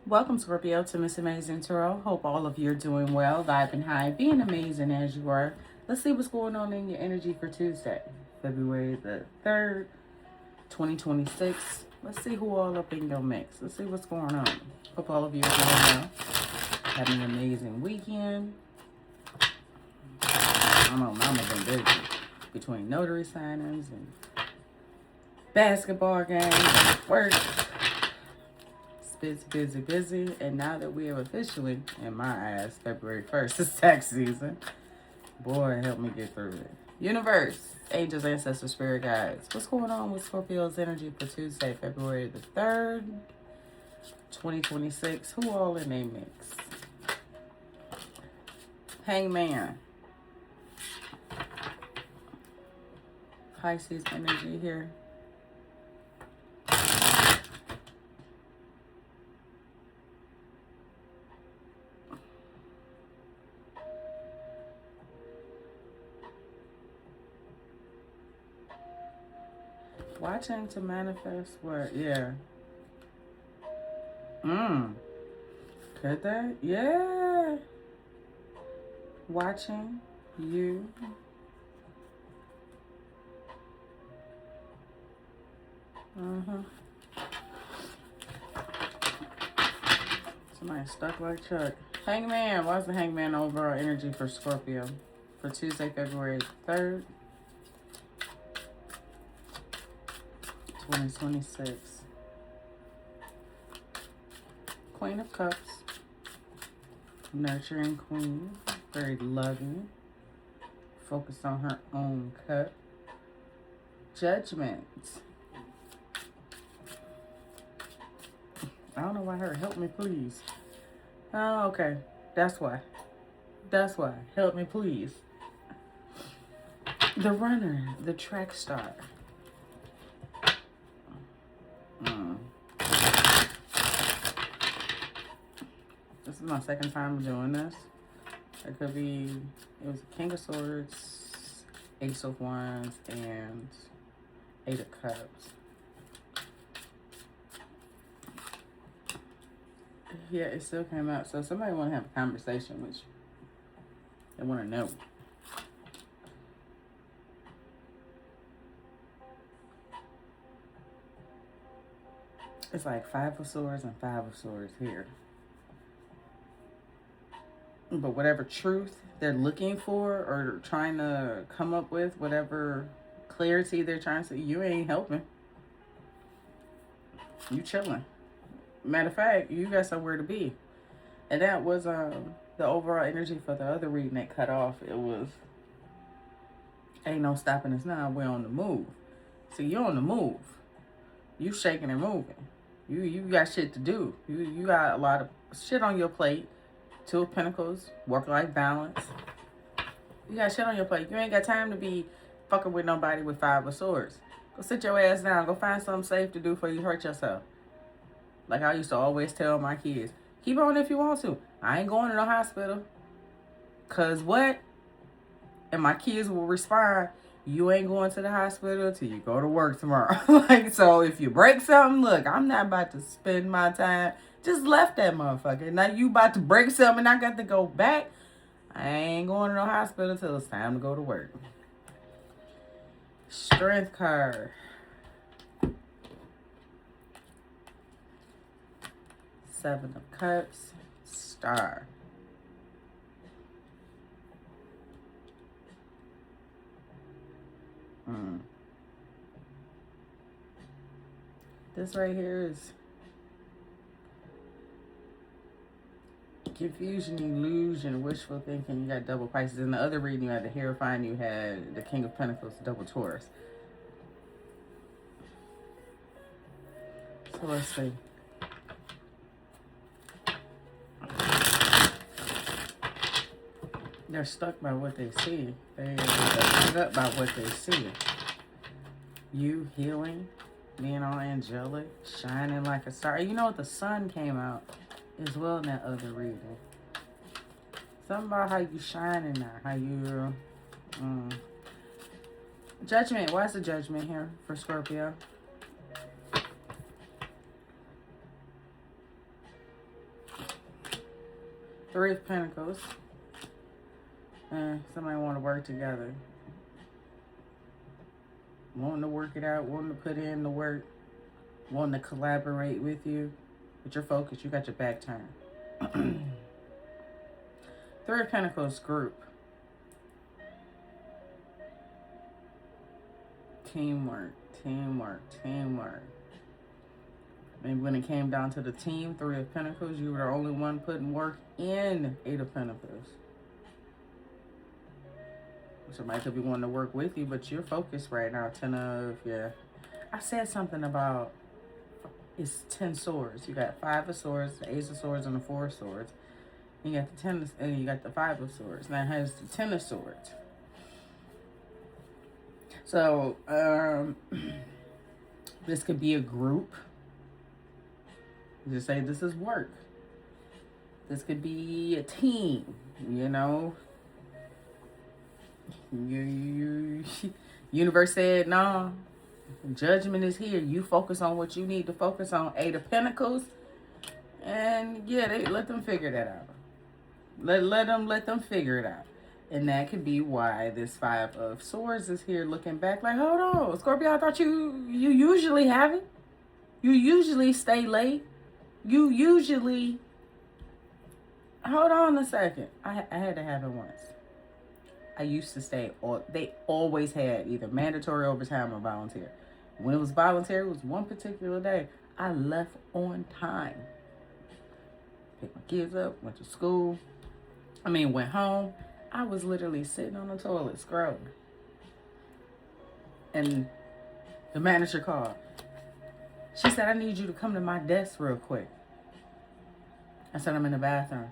Welcome, Scorpio, to Miss Amazing Tarot. Hope all of you are doing well, vibing high, being amazing as you are. Let's see what's going on in your energy for Tuesday, February the 3rd, 2026. Let's see who all up in your mix. Let's see what's going on. Hope all of you are doing well. Having an amazing weekend. I don't know, Mama's been busy between notary signings and basketball games and work. Busy. And now that we have officially, in my eyes, February 1st is tax season. Boy, help me get through it. Universe, angels, ancestors, spirit guides. What's going on with Scorpio's energy for Tuesday, February the 3rd, 2026? Who all in a mix? Hangman. Pisces energy here. Watching to manifest what? Yeah. Could that? Yeah. Watching you. Somebody stuck like Chuck. Hangman. Why's the hangman overall energy for Scorpio for Tuesday, February 3rd, 2026? Queen of Cups. Nurturing queen. Very loving. Focused on her own cup. Judgment. I don't know why her. Help me, please. Oh, okay. That's why. Help me, please. The runner. The track star. This is my second time doing this. It could be, it was King of Swords, Ace of Wands, and Eight of Cups. Yeah, it still came out. So somebody want to have a conversation with you. They want to know. It's like Five of Swords and Five of Swords here. But whatever truth they're looking for or trying to come up with, whatever clarity they're trying to see, you ain't helping. You chilling. Matter of fact, you got somewhere to be. And that was the overall energy for the other reading that cut off. It was, ain't no stopping us now. We're on the move. See, you're on the move. You shaking and moving. You got shit to do. You got a lot of shit on your plate. Two of Pentacles, work-life balance. You got shit on your plate. You ain't got time to be fucking with nobody with Five of Swords. Go sit your ass down. Go find something safe to do before you hurt yourself. Like I used to always tell my kids, keep on if you want to. I ain't going to no hospital. Cause what? And my kids will respond, you ain't going to the hospital till you go to work tomorrow. Like, so if you break something, look, I'm not about to spend my time. Just left that motherfucker. Now you about to break something and I got to go back. I ain't going to no hospital till it's time to go to work. Strength card. Seven of Cups. Star. This right here is confusion, illusion, wishful thinking. You got double Pisces. In the other reading, you had the Hierophant. You had the King of Pentacles, double Taurus. So let's see. They're stuck by what they see. They're stuck by what they see. You healing, being all angelic, shining like a star. You know what? The sun came out as well in that other reading. Something about how you shining now, how you judgment. Why is the judgment here for Scorpio? Three of Pentacles. Somebody want to work together. Wanting to work it out, wanting to put in the work, wanting to collaborate with you. But you're focused. You got your back turned. Three of Pentacles group. Teamwork, teamwork, teamwork. Maybe when it came down to the team, Three of Pentacles, you were the only one putting work in Eight of Pentacles. Somebody could be wanting to work with you, but you're focused right now. Ten of, yeah. I said something about, it's 10 swords. You got Five of Swords, the Ace of Swords, and the Four of Swords. You got the 10, and you got the Five of Swords. Now it has the 10 of Swords. So, this could be a group. Just say this is work. This could be a team, you know. Universe said, no, judgment is here. You focus on what you need to focus on. Eight of Pentacles. And yeah, they let them figure that out. Let them figure it out. And that could be why this Five of Swords is here looking back like, hold on, Scorpio, I thought you usually have it. You usually stay late. You usually, hold on a second. I had to have it once. I used to stay, or they always had either mandatory overtime or volunteer. When it was voluntary, it was one particular day. I left on time. Picked my kids up, went to school. Went home. I was literally sitting on the toilet scrolling. And the manager called. She said, I need you to come to my desk real quick. I said, I'm in the bathroom.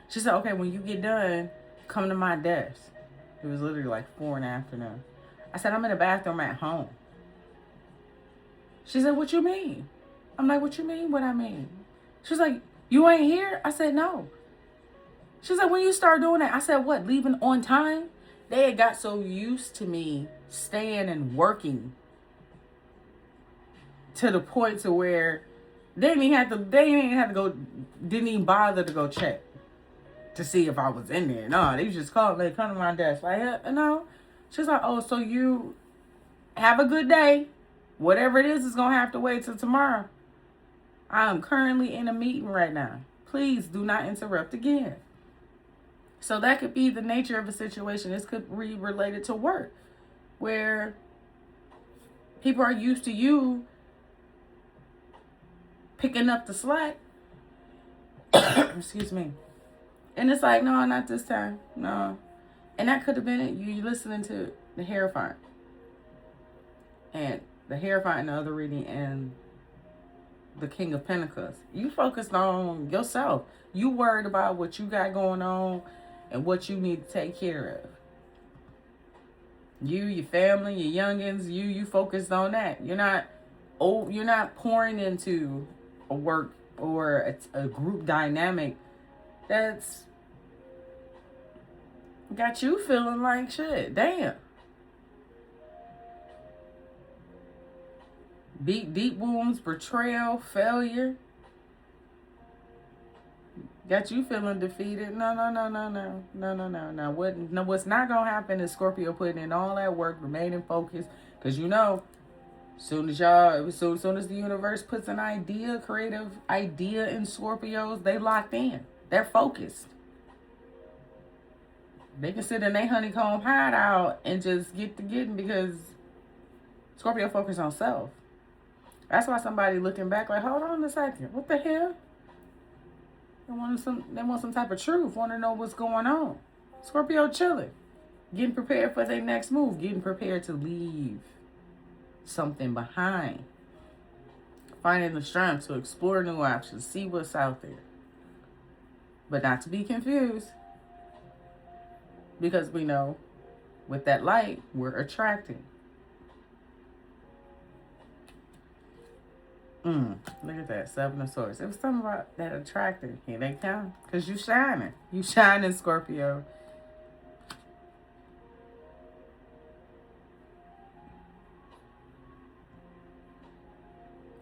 She said, okay, when you get done, come to my desk. It was literally like 4 in the afternoon. I said, I'm in the bathroom at home. She said, what you mean? I'm like, what you mean? What I mean? She's like, you ain't here? I said, no. She's like, when you start doing that? I said, what, leaving on time? They had got so used to me staying and working to the point to where they didn't even bother to go check to see if I was in there. No, they just called, they come to my desk. Like, no. She's like, oh, so you have a good day. Whatever it is going to have to wait till tomorrow. I am currently in a meeting right now. Please do not interrupt again. So that could be the nature of a situation. This could be related to work, where people are used to you picking up the slack. Excuse me. And it's like, no, not this time. No. And that could have been it. You listening to the Hierophant. And the Hierophant in the other reading and the King of Pentacles. You focused on yourself. You worried about what you got going on and what you need to take care of. You, your family, your youngins, you focused on that. You're not pouring into a work or a group dynamic that's got you feeling like shit. Damn. Deep wounds, betrayal, failure. Got you feeling defeated. No. What's not going to happen is Scorpio putting in all that work, remaining focused. Because soon as the universe puts an creative idea in Scorpios, they locked in. They're focused. They can sit in their honeycomb hideout and just get to getting, because Scorpio focus on self. That's why somebody looking back like, hold on a second, what the hell? They want some type of truth, want to know what's going on. Scorpio chilling, getting prepared for their next move, getting prepared to leave something behind, finding the strength to explore new options, see what's out there. But not to be confused, because we know with that light, we're attracting. Look at that, 7 of Swords. It was something about that attracting. Here they come. Because you shining. You shining, Scorpio.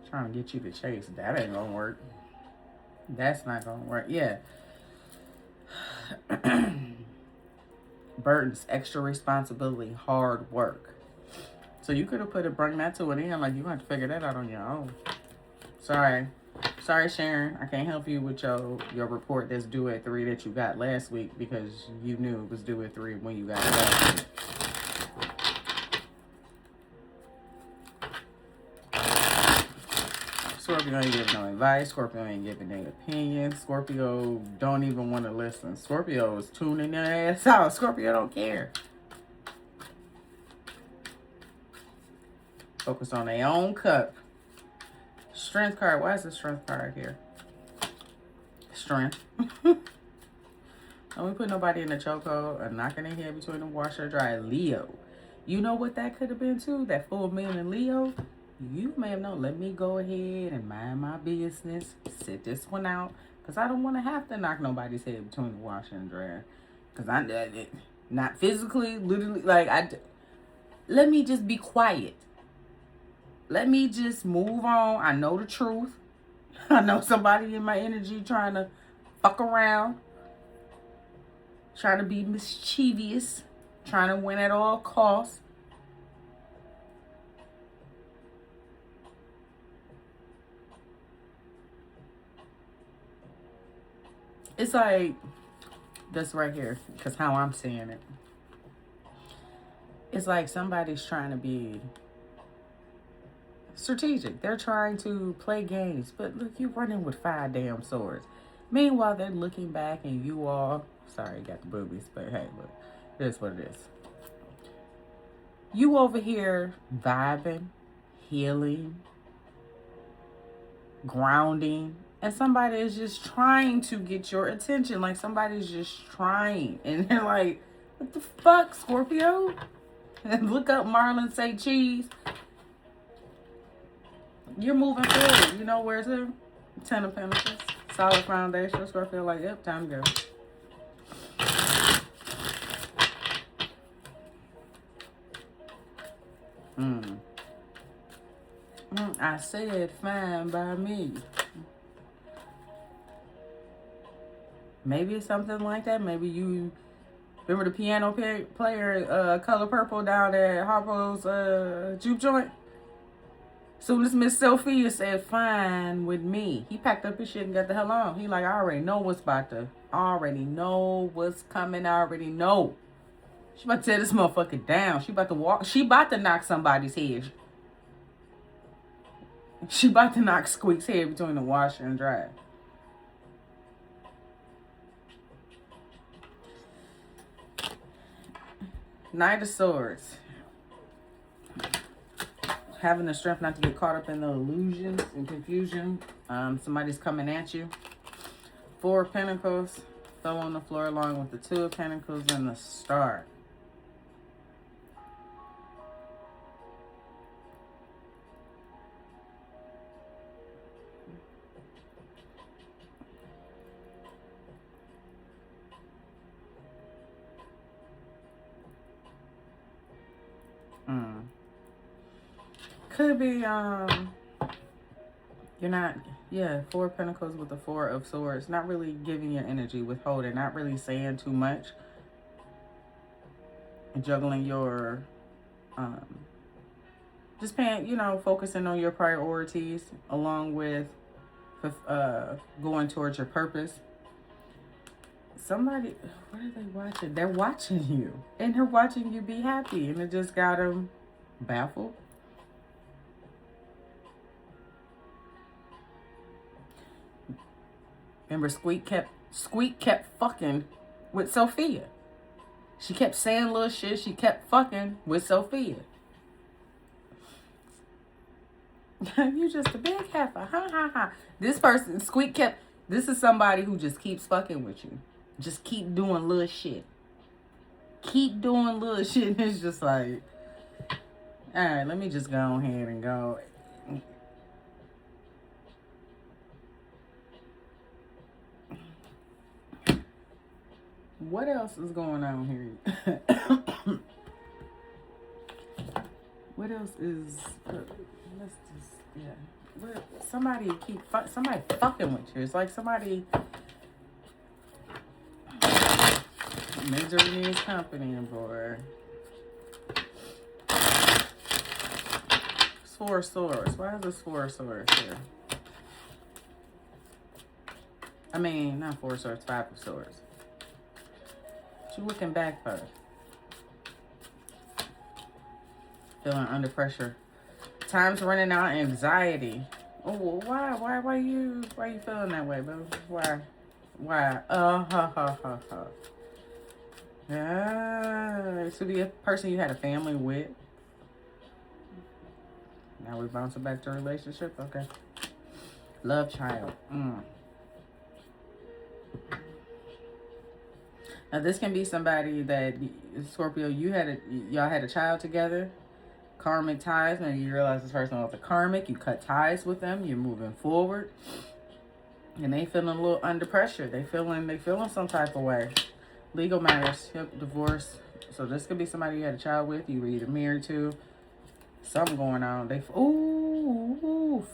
Trying to get you to chase. That ain't going to work. That's not going to work. Yeah. Burdens, extra responsibility, hard work. So you could have bring that to an end. Like, you have to figure that out on your own. Sorry, Sharon. I can't help you with your report that's due at 3 that you got last week, because you knew it was due at 3 when you got it last week. Scorpio ain't giving no advice. Scorpio ain't giving any opinions. Scorpio don't even want to listen. Scorpio is tuning their ass out. Scorpio don't care. Focus on their own cup. Strength card. Why is the strength card here? Strength. Don't we put nobody in the chokehold or knocking their head between the washer and dryer. Leo. You know what that could have been too? That full moon in Leo. You may have known. Let me go ahead and mind my business. Sit this one out. Because I don't want to have to knock nobody's head between the washer and dryer. Because I not physically, literally. Like, let me just be quiet. Let me just move on. I know the truth. I know somebody in my energy trying to fuck around. Trying to be mischievous. Trying to win at all costs. It's like this right here. Because how I'm seeing it. It's like somebody's trying to be strategic. They're trying to play games. But look, you're running with 5 damn swords. Meanwhile, they're looking back and you all... Sorry, got the boobies. But hey, look. It is what it is. You over here vibing, healing, grounding. And somebody is just trying to get your attention. Like, somebody's just trying. And they're like, what the fuck, Scorpio? And look up Marlon say cheese. You're moving forward. You know where's it? 10 of Pentacles. Solid foundation. Scorpio like, yep, time to go. I said fine by me. Maybe it's something like that. Maybe you remember the piano player, Color Purple, down at Harpo's juke joint. Soon as Miss Sophia said fine with me, he packed up his shit and got the hell on. He like, I already know what's coming. I already know. She about to tear this motherfucker down. She about to walk. She about to knock somebody's head. She about to knock Squeak's head between the washer and dryer. Knight of Swords. Having the strength not to get caught up in the illusions and confusion. Somebody's coming at you. 4 of Pentacles. Fell on the floor along with the 2 of Pentacles and the Star. Could be, you're not, 4 of Pentacles with the 4 of Swords. Not really giving your energy, withholding, not really saying too much. Juggling your, just paying, focusing on your priorities along with, going towards your purpose. Somebody, what are they watching? They're watching you. And they're watching you be happy. And it just got them baffled. Remember, Squeak kept fucking with Sophia. She kept saying little shit. She kept fucking with Sophia. You just a big heifer. Ha ha ha. This person, this is somebody who just keeps fucking with you. Just keep doing little shit. Keep doing little shit. And it's just like, all right, let me just go ahead and go. What else is going on here? What else is? Let's just somebody fucking with you. It's like somebody. Misery needs company, boy. It's 4 of Swords. Why is this 4 of Swords here? I mean, not 4 of Swords, 5 of Swords. What you looking back for? Feeling under pressure. Time's running out. Anxiety. Oh, why you feeling that way, bro? Why? Yeah, it should be a person you had a family with. Now we're bouncing back to a relationship. Okay. Love child. Now this can be somebody that Scorpio, y'all had a child together. Karmic ties. Maybe you realize this person was a karmic. You cut ties with them. You're moving forward, and they feeling a little under pressure. They feeling some type of way. Legal matters. Yep, divorce. So this could be somebody you had a child with. You were either married to. Something going on. They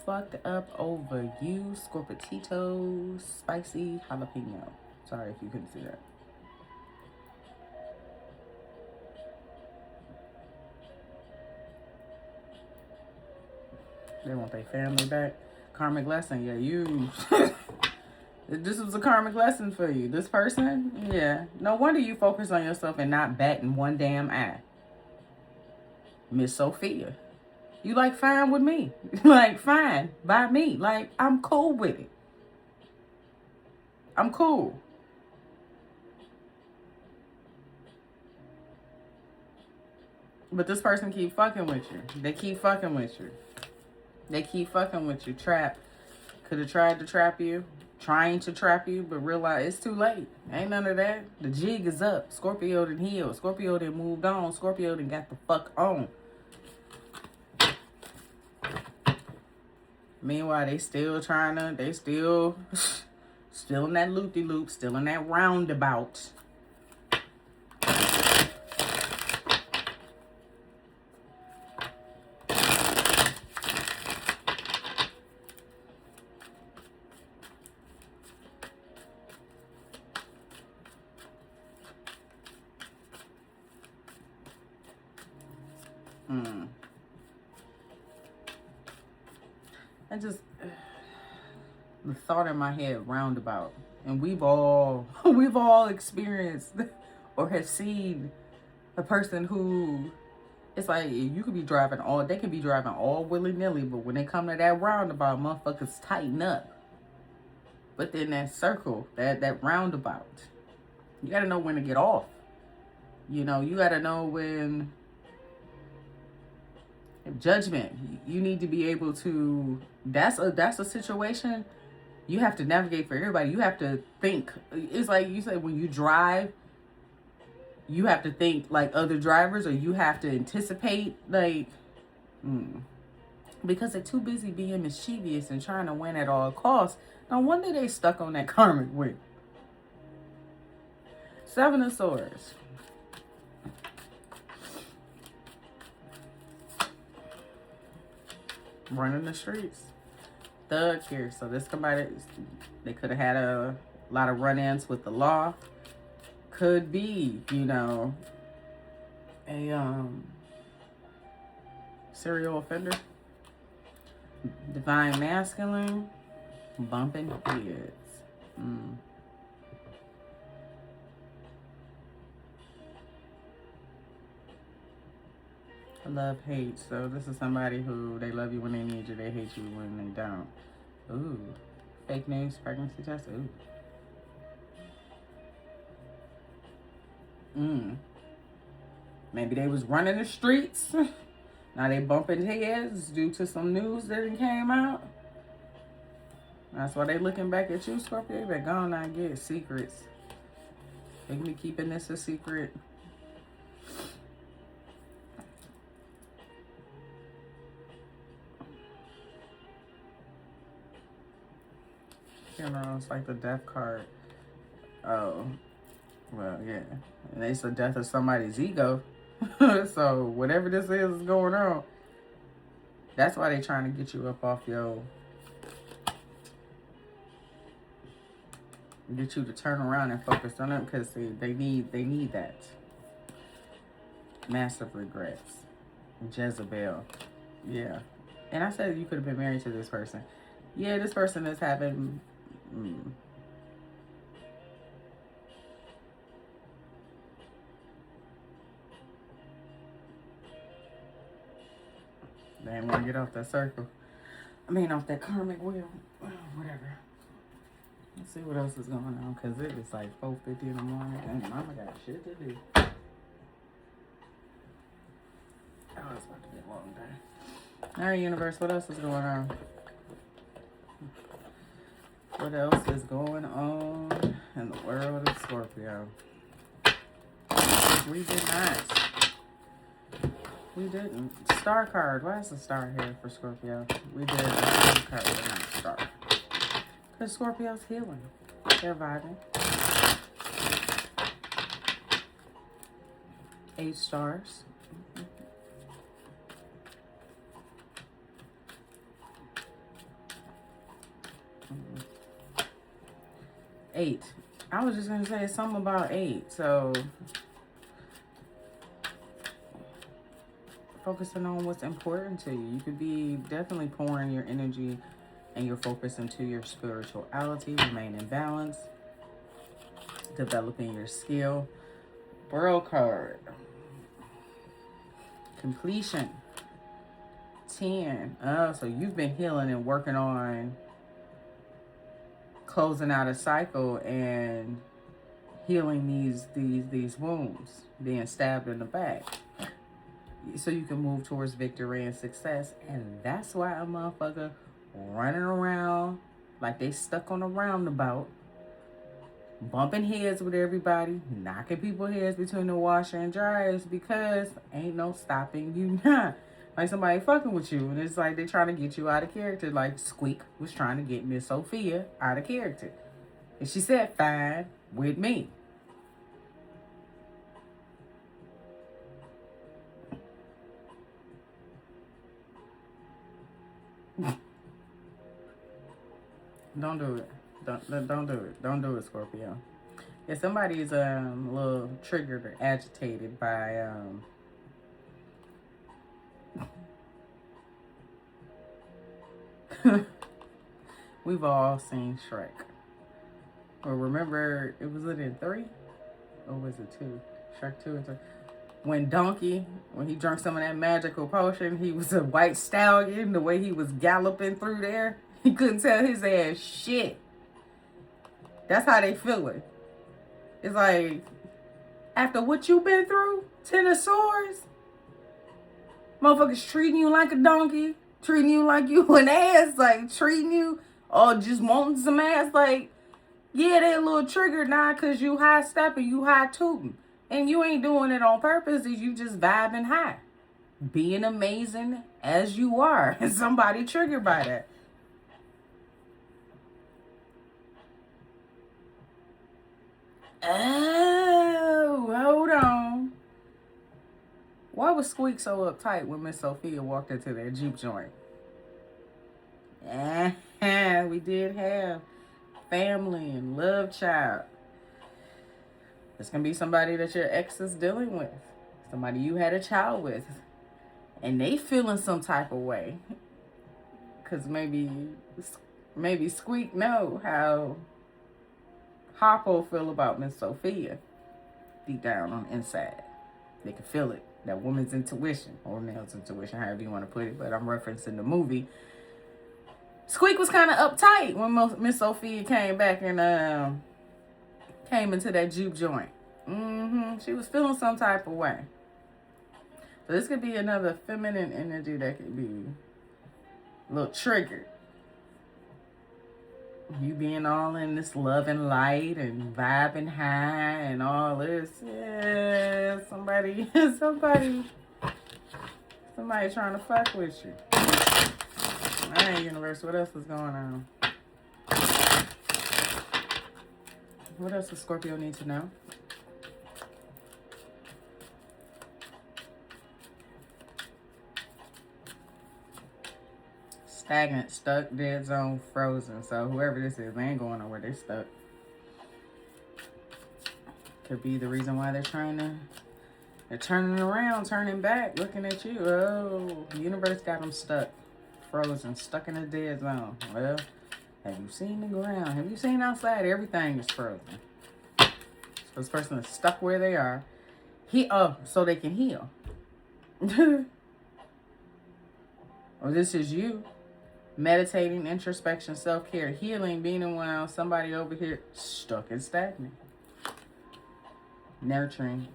fucked up over you, Scorpio, spicy jalapeno. Sorry if you couldn't see that. They want their family back. Karmic lesson. Yeah, you. This was a karmic lesson for you. This person, yeah. No wonder you focus on yourself and not batting one damn eye. Miss Sophia. You like fine with me. Like fine by me. Like I'm cool with it. I'm cool. But this person keep fucking with you. They keep fucking with you. They keep fucking with you. Trap. Could have tried to trap you. Trying to trap you, but realize it's too late. Ain't none of that. The jig is up. Scorpio done healed. Scorpio done moved on. Scorpio done got the fuck on. Meanwhile, they still in that loop-de-loop, still in that roundabout. I just, the thought in my head, roundabout. And we've all experienced or have seen a person who, it's like, you could be driving they can be driving all willy-nilly, but when they come to that roundabout, motherfuckers tighten up. But then that circle, that roundabout, you gotta know when to get off. You know, you gotta know when, judgment. You need to be able to, that's a situation you have to navigate for everybody. You have to think. It's like you say, when you drive, you have to think like other drivers, or you have to anticipate like, because they're too busy being mischievous and trying to win at all costs. No wonder they stuck on that karmic wheel. 7 of Swords. Running the streets. Thug here. So this somebody, they could have had a lot of run-ins with the law. Could be, you know, a serial offender. Divine masculine. Bumping heads. Love, hate. So this is somebody who, they love you when they need you, they hate you when they don't. Ooh. Fake news, pregnancy test. Ooh. Maybe they was running the streets. Now they bumping heads due to some news that came out. That's why they looking back at you, Scorpio. You better go on and get secrets. They can be keeping this a secret. You know, it's like the death card. Oh, well, yeah. And it's the death of somebody's ego. So whatever this is going on, that's why they trying to get you up off your Get you to turn around and focus on them because they need that. Massive regrets. Jezebel. Yeah. And I said you could have been married to this person. Yeah, this person is having... They didn't want to get off that circle. I mean, off that karmic wheel. Whatever. Let's see what else is going on. Because it is like 4:50 in the morning. And mama got shit to do. Oh, it's about to be a long day. All right, universe. What else is going on? What else is going on in the world of Scorpio? We did not. We didn't. Star card. Why is the star here for Scorpio? We did a star card, but not a star. Because Scorpio's healing. They're vibing. 8 stars. 8. I was just going to say something about 8. So... focusing on what's important to you. You could be definitely pouring your energy and your focus into your spirituality, remain in balance, developing your skill. World card. Completion. 10. Oh, so you've been healing and working on closing out a cycle and healing these wounds, being stabbed in the back. So you can move towards victory and success. And that's why a motherfucker running around like they stuck on a roundabout, bumping heads with everybody, knocking people's heads between the washer and dryers, because ain't no stopping you now. Like somebody fucking with you, and it's like they trying to get you out of character, like Squeak was trying to get Miss Sophia out of character. And she said, fine with me. Don't do it. Don't do it. Don't do it, Scorpio. If somebody's a little triggered or agitated by we've all seen Shrek. Or remember, it was in 3? Or was it 2? Shrek 2 and 3. When Donkey, when he drank some of that magical potion, he was a white stallion. The way he was galloping through there, he couldn't tell his ass shit. That's how they feeling. It's like, after what you've been through, 10 of Swords, motherfuckers treating you like a donkey, treating you like you an ass, like treating you, or just wanting some ass, like, yeah, they a little triggered now because you high stepping, you high tooting. And you ain't doing it on purpose, is you just vibing high. Being amazing as you are. And somebody triggered by that. Oh, hold on. Why was Squeak so uptight when Miss Sophia walked into that Jeep joint? We did have family and love child. It's going to be somebody that your ex is dealing with. Somebody you had a child with. And they feeling some type of way. Because maybe Squeak know how Harpo feel about Miss Sophia. Deep down on the inside. They can feel it. That woman's intuition. Or male's intuition, however you want to put it. But I'm referencing the movie. Squeak was kind of uptight when Miss Sophia came back and came into that juke joint. She was feeling some type of way. So this could be another feminine energy that could be a little triggered. You being all in this love and light and vibing high and all this. Yeah, somebody trying to fuck with you. All right, universe, what else is going on? What else does Scorpio need to know? Stagnant, stuck, dead zone, frozen. So whoever this is, they ain't going nowhere. They stuck. Could be the reason why they're turning around, turning back, looking at you. Oh, the universe got them stuck, frozen, stuck in a dead zone. Well, have you seen the ground? Have you seen outside? Everything is frozen. So this person is stuck where they are. So they can heal. Or this is you. Meditating, introspection, self-care, healing, being around somebody over here stuck and stagnant. Nurturing.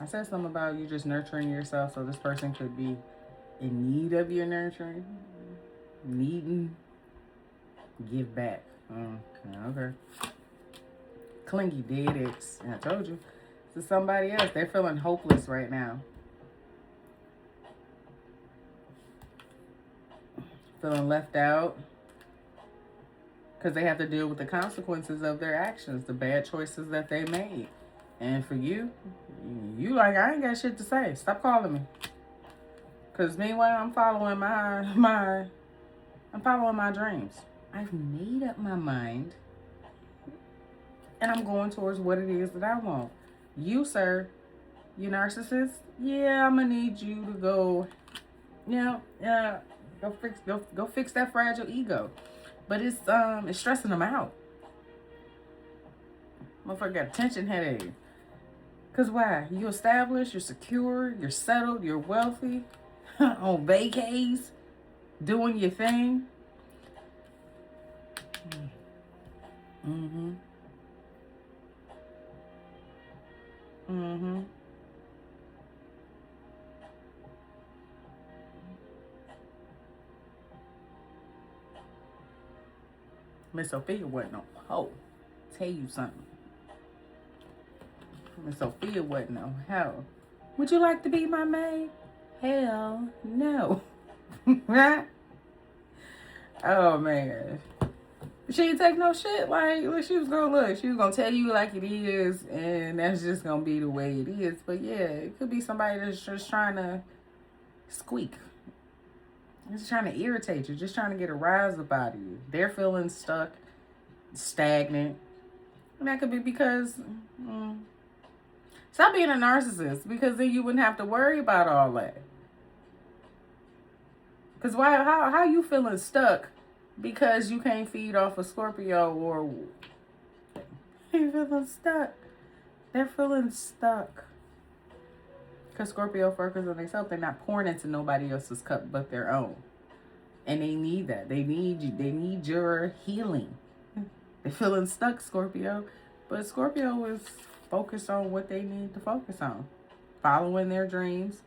I said something about you just nurturing yourself, so this person could be in need of your nurturing. Needing. Give back. Okay. Clingy, dead ex. I told you. To somebody else. They're feeling hopeless right now. Feeling left out. Because they have to deal with the consequences of their actions. The bad choices that they made. And for you like, I ain't got shit to say. Stop calling me. Because meanwhile, I'm following my dreams. I've made up my mind. And I'm going towards what it is that I want. You, sir, you narcissist, yeah, I'm going to need you to go, go fix that fragile ego. But it's stressing them out. Motherfucker got a tension headache. Because why? You established, you're secure, you're settled, you're wealthy, on vacays, doing your thing. Miss Sophia wasn't no hoe. Tell you something. Miss Sophia wasn't no hoe. Would you like to be my maid? Hell no. Oh man. She didn't take no shit. Like, she was gonna tell you like it is, and that's just gonna be the way it is. But yeah, it could be somebody that's just trying to squeak. Just trying to irritate you, just trying to get a rise up out of you. They're feeling stuck, stagnant. And that could be because stop being a narcissist, because then you wouldn't have to worry about all that. Because how you feeling stuck because you can't feed off a Scorpio, or you feeling stuck? They're feeling stuck. Because Scorpio focuses on themselves. They're not pouring into nobody else's cup but their own. And they need that. They need you. They need your healing. They're feeling stuck, Scorpio. But Scorpio is focused on what they need to focus on. Following their dreams.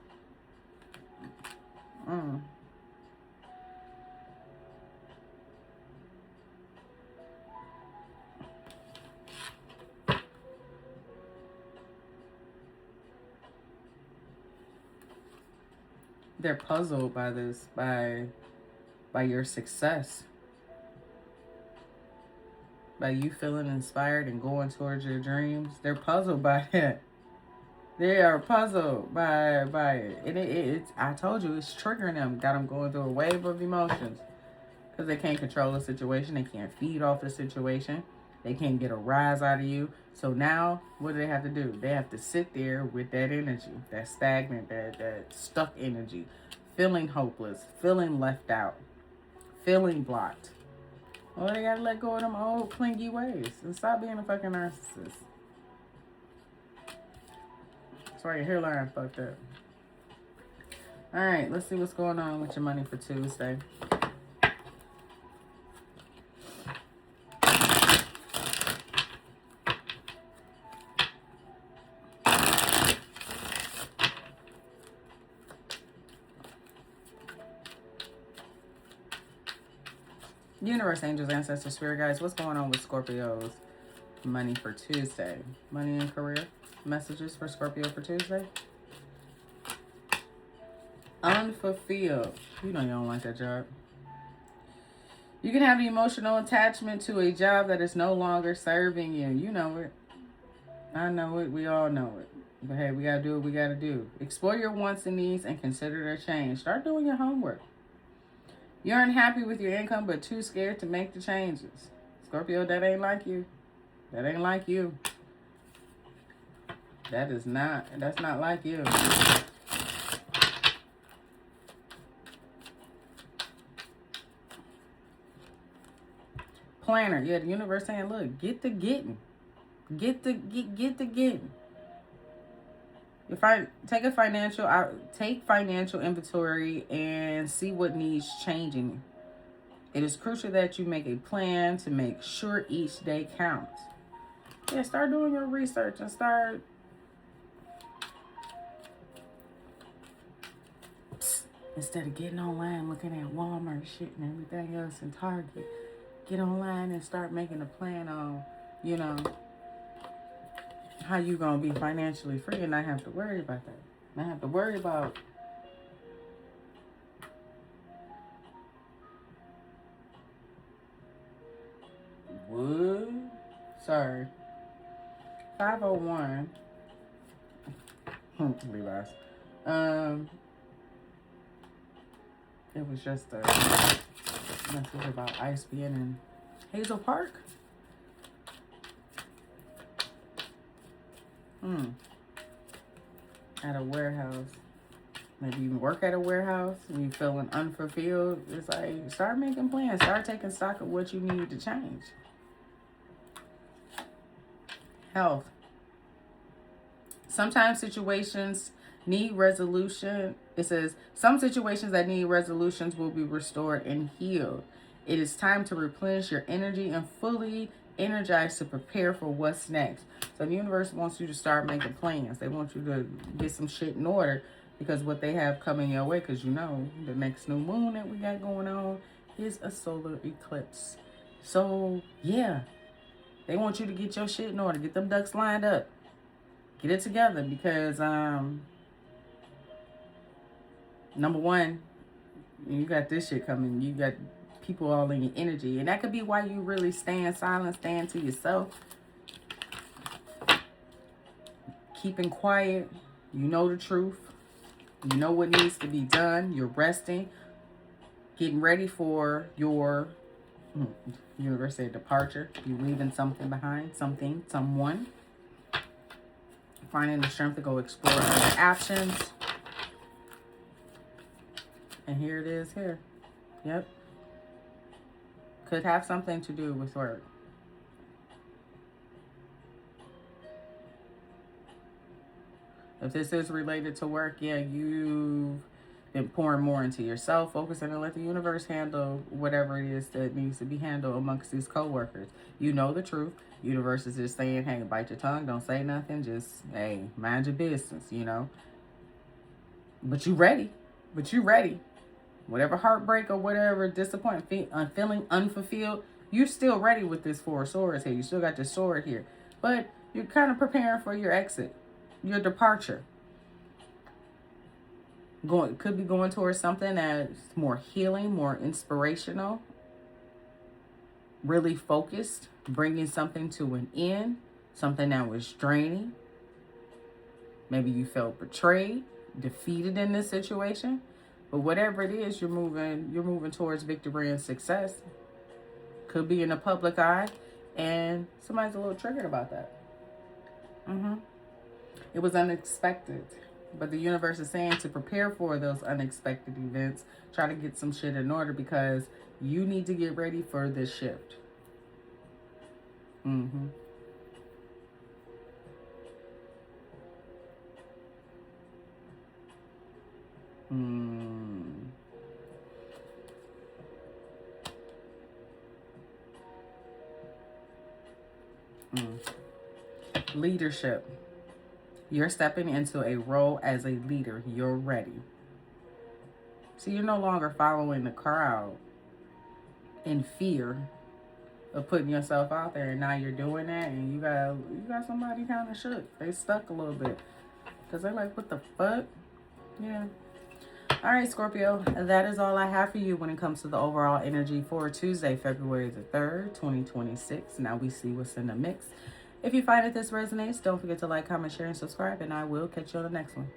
They're puzzled by this, by your success, by you feeling inspired and going towards your dreams. They're puzzled by it. They are puzzled by it. And it's, I told you, it's triggering them. Got them going through a wave of emotions. Because they can't control the situation. They can't feed off the situation. They can't get a rise out of you. So now, what do they have to do? They have to sit there with that energy, that stagnant, that stuck energy, feeling hopeless, feeling left out, feeling blocked. Well, they gotta let go of them old clingy ways and stop being a fucking narcissist. That's why your hairline fucked up. All right, let's see what's going on with your money for Tuesday. Universe, angels, ancestors, spirit guides, what's going on with Scorpio's money for Tuesday? Money and career messages for Scorpio for Tuesday. Unfulfilled. You know you don't like that job. You can have an emotional attachment to a job that is no longer serving you. You know it. I know it. We all know it. But hey, we gotta do what we gotta do. Explore your wants and needs and consider their change. Start doing your homework. You're unhappy with your income, but too scared to make the changes. Scorpio, that ain't like you. That ain't like you. That's not like you. Planner. Yeah, the universe saying, look, get the getting. Get the getting. If I take financial inventory and see what needs changing. It is crucial that you make a plan to make sure each day counts. Yeah, start doing your research and start. Instead of getting online looking at Walmart shit and everything else and Target, get online and start making a plan on, how you gonna be financially free and not have to worry about that. Not have to worry about what? Sorry. 501. Realize. It was just a message about ice being in Hazel Park. At a warehouse. Maybe you work at a warehouse and you feeling unfulfilled. It's like, start making plans. Start taking stock of what you need to change. Health. Sometimes situations need resolution. It says, some situations that need resolutions will be restored and healed. It is time to replenish your energy and fully energized to prepare for what's next. So the universe wants you to start making plans. They want you to get some shit in order because what they have coming your way, because the next new moon that we got going on is a solar eclipse. So yeah, they want you to get your shit in order. Get them ducks lined up. Get it together because number one, you got this shit coming. You got people all in your energy. And that could be why you really stand silent, stand to yourself. Keeping quiet. You know the truth. You know what needs to be done. You're resting. Getting ready for your universe said departure. You're leaving something behind. Something. Someone. Finding the strength to go explore other options. And here it is here. Yep. Could have something to do with work. If this is related to work, yeah, you've been pouring more into yourself, focusing and let the universe handle whatever it is that needs to be handled amongst these co-workers. You know the truth. Universe is just saying, hey, bite your tongue, don't say nothing, just, hey, mind your business, But you ready. Whatever heartbreak or whatever disappointment, feeling unfulfilled, you're still ready with this Four of Swords here. You still got your sword here. But you're kind of preparing for your exit, your departure. Could be going towards something that's more healing, more inspirational, really focused, bringing something to an end, something that was draining. Maybe you felt betrayed, defeated in this situation. But whatever it is, you're moving towards victory and success. Could be in the public eye, and somebody's a little triggered about that. It was unexpected, but the universe is saying to prepare for those unexpected events. Try to get some shit in order because you need to get ready for this shift. Leadership. You're stepping into a role as a leader. You're ready. So you're no longer following the crowd in fear of putting yourself out there, and now you're doing that, and you got somebody kind of shook. They stuck a little bit because they're like, what the fuck? Yeah. All right, Scorpio, that is all I have for you when it comes to the overall energy for Tuesday, February the 3rd, 2026. Now we see what's in the mix. If you find that this resonates, don't forget to like, comment, share, and subscribe, and I will catch you on the next one.